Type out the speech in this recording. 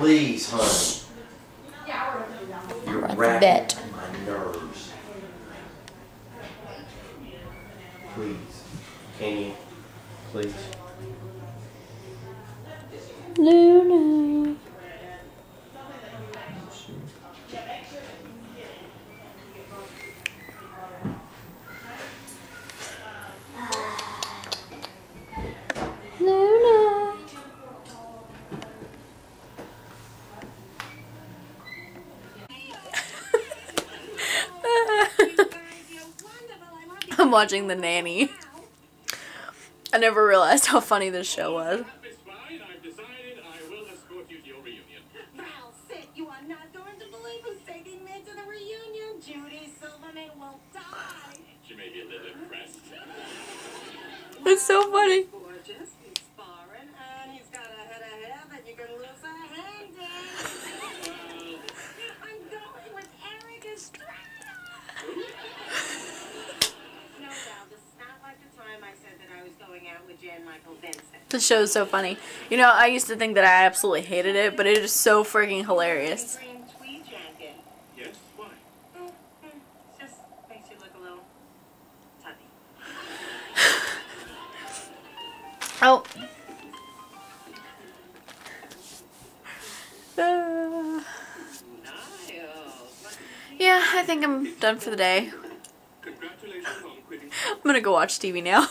Please, honey. You're racking my nerves. Please. Can you? Please. Luna. Luna. I'm watching The Nanny. I never realized how funny this show was. It's so funny. The show is so funny. You know, I used to think that I absolutely hated it, but it is so freaking hilarious. Yes, why? Just makes you look a little tubby. Oh. Yeah, I think I'm done for the day. Congratulations on quitting. I'm gonna go watch TV now.